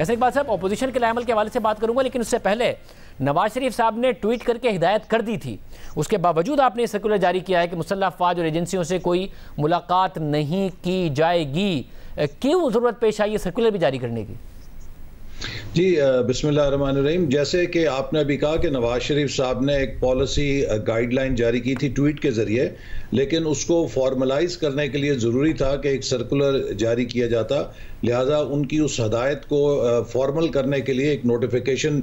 ایسے اقبال صاحب اپوزیشن کے عمل کے حوالے سے بات کروں گا، لیکن اس سے پہلے نواز شریف صاحب نے ٹویٹ کر کے ہدایت کر دی تھی، اس کے باوجود آپ نے سرکولر جاری کیا ہے کہ مسلح افواج اور ایجنسیوں سے کوئی ملاقات نہیں کی جائے گی، کیوں ضرورت پیش آئی ہے سرکولر بھی جاری کرنے کی؟ جی بسم اللہ الرحمن الرحیم۔ جیسے کہ آپ نے ابھی کہا کہ نواز شریف صاحب نے ایک پالیسی گائیڈ لائن جاری کی تھی ٹویٹ کے ذریعے، لیکن اس کو فارملائز کرنے کے لیے ضروری تھا کہ ایک سرکولر جاری کیا جاتا، لہٰذا ان کی اس ہدایت کو فارمل کرنے کے لیے ایک نوٹیفیکیشن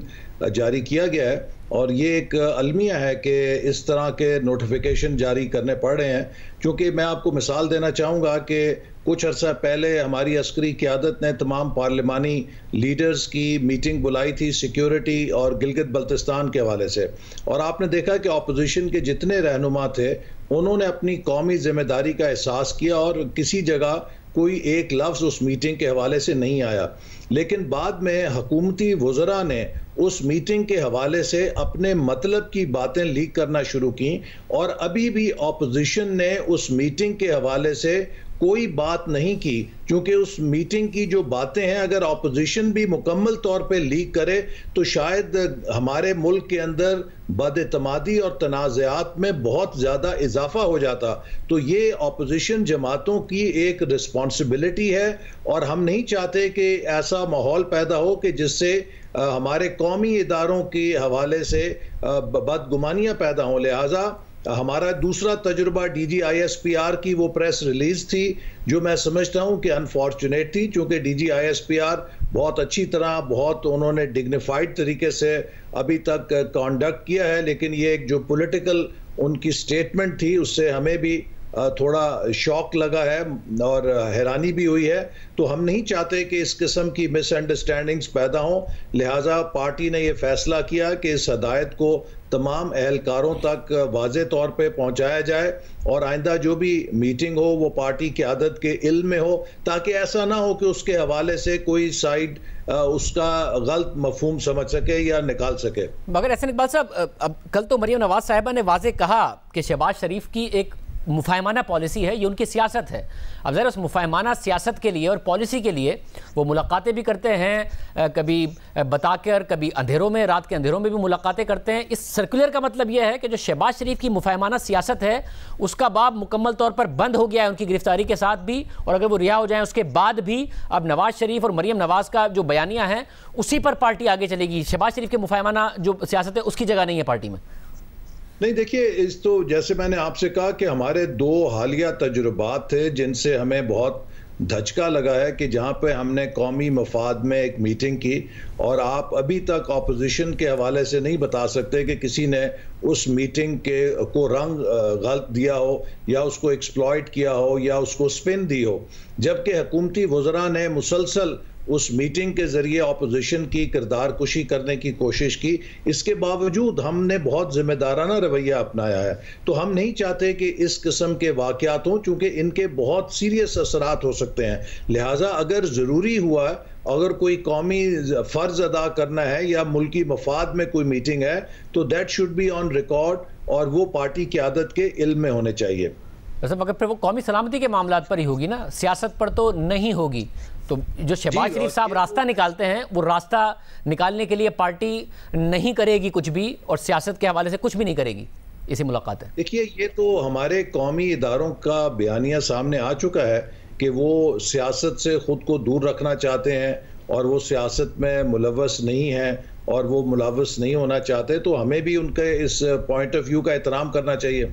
جاری کیا گیا ہے، اور یہ ایک المیہ ہے کہ اس طرح کے نوٹیفیکیشن جاری کرنے پڑ رہے ہیں، کیونکہ میں آپ کو مثال دینا چاہوں گا کہ کچھ عرصہ پہلے ہماری عسکری قیادت نے تمام پارلیمانی لیڈرز کی میٹنگ بلائی تھی سیکیورٹی اور گلگت بلتستان کے حوالے سے، اور آپ نے دیکھا کہ اپوزیشن کے جتنے رہنما تھے انہوں نے اپنی قومی ذمہ داری کا احساس کیا اور کسی جگہ کوئی ایک لفظ اس میٹنگ کے حوالے سے نہیں آیا، لیکن بعد میں حکومتی وزراء نے اس میٹنگ کے حوالے سے اپنے مطلب کی باتیں لیک کرنا شروع کی، اور ابھی بھی اپوزیشن نے اس میٹنگ کے حوالے سے کوئی بات نہیں کی، کیونکہ اس میٹنگ کی جو باتیں ہیں اگر اپوزیشن بھی مکمل طور پہ لیک کرے تو شاید ہمارے ملک کے اندر بد اعتمادی اور تنازعات میں بہت زیادہ اضافہ ہو جاتا۔ تو یہ اپوزیشن جماعتوں کی ایک رسپانسبلٹی ہے، اور ہم نہیں چاہتے کہ ایسا ماحول پیدا ہو کہ جس سے ہمارے قومی اداروں کے حوالے سے بدگمانیاں پیدا ہوں۔ لہٰذا ہمارا دوسرا تجربہ D G I S P R کی وہ پریس ریلیز تھی جو میں سمجھتا ہوں کہ انفارچونیٹ تھی، چونکہ D G I S P R بہت اچھی طرح انہوں نے ڈگنیفائڈ طریقے سے ابھی تک کانڈکٹ کیا ہے، لیکن یہ ایک جو پولیٹیکل ان کی سٹیٹمنٹ تھی اس سے ہمیں بھی تھوڑا شوق لگا ہے اور حیرانی بھی ہوئی ہے۔ تو ہم نہیں چاہتے کہ اس قسم کی مس انڈرسٹینڈنگز پیدا ہوں، لہٰذا پارٹی نے یہ فیصلہ کیا کہ اس ہدایت کو تمام اہلکاروں تک واضح طور پہ پہنچایا جائے، اور آئندہ جو بھی میٹنگ ہو وہ پارٹی قیادت کے علم میں ہو، تاکہ ایسا نہ ہو کہ اس کے حوالے سے کوئی سائیڈ اس کا غلط مفہوم سمجھ سکے یا نکال سکے۔ مگر احسن اقبال صاحب، اب کل تو مریم نواز صاحبہ نے واضح کہا کہ شہباز شریف کی ایک مفاہمانہ پالیسی ہے، یہ ان کی سیاست ہے۔ اب ذرا اس مفاہمانہ سیاست کے لیے اور پالیسی کے لیے وہ ملاقاتیں بھی کرتے ہیں، کبھی بتا کر، کبھی اندھیروں میں، رات کے اندھیروں میں بھی ملاقاتیں کرتے ہیں۔ اس سرکولر کا مطلب یہ ہے کہ جو شہباز شریف کی مفاہمانہ سیاست ہے اس کا باب مکمل طور پر بند ہو گیا ہے ان کی گرفتاری کے ساتھ بھی، اور اگر وہ رہا ہو جائیں اس کے بعد بھی اب نواز شریف اور مریم نواز کا جو بیانیہ ہیں اسی پر پارٹی آگے چلے گی، شہباز شریف کے مفاہمانہ جو سیاست ہے اس کی جگہ نہیں ہے پارٹی میں۔ نہیں دیکھیے، اس تو جیسے میں نے آپ سے کہا کہ ہمارے دو حالیہ تجربات تھے جن سے ہمیں بہت دھچکا لگا ہے، کہ جہاں پہ ہم نے قومی مفاد میں ایک میٹنگ کی، اور آپ ابھی تک اپوزیشن کے حوالے سے نہیں بتا سکتے کہ کسی نے اس میٹنگ کو رنگ غلط دیا ہو یا اس کو ایکسپلائٹ کیا ہو یا اس کو سپن دی ہو، جبکہ حکومتی وزراء نے مسلسل اس میٹنگ کے ذریعے اپوزیشن کی کردار کشی کرنے کی کوشش کی۔ اس کے باوجود ہم نے بہت ذمہ دارانہ رویہ اپنایا ہے۔ تو ہم نہیں چاہتے کہ اس قسم کے واقعات ہوں، چونکہ ان کے بہت سیریس اثرات ہو سکتے ہیں، لہٰذا اگر ضروری ہوا، اگر کوئی قومی فرض ادا کرنا ہے یا ملکی مفاد میں کوئی میٹنگ ہے، تو that should be on record, اور وہ پارٹی قیادت کے علم میں ہونے چاہیے۔ ویسے مگر پھر وہ قومی سلامتی کے معاملات پر ہی ہوگی نا، سیاست پر تو نہیں ہوگی۔ تو جو شہباز شریف صاحب راستہ نکالتے ہیں وہ راستہ نکالنے کے لیے پارٹی نہیں کرے گی کچھ بھی، اور سیاست کے حوالے سے کچھ بھی نہیں کرے گی اسی ملاقات ہے۔ دیکھیے، یہ تو ہمارے قومی اداروں کا بیانیہ سامنے آ چکا ہے کہ وہ سیاست سے خود کو دور رکھنا چاہتے ہیں، اور وہ سیاست میں ملوث نہیں ہیں، اور وہ ملوث نہیں ہونا چاہتے، تو ہمیں بھی ان کے اس پوائنٹ آف ویو کا احترام کرنا چاہیے۔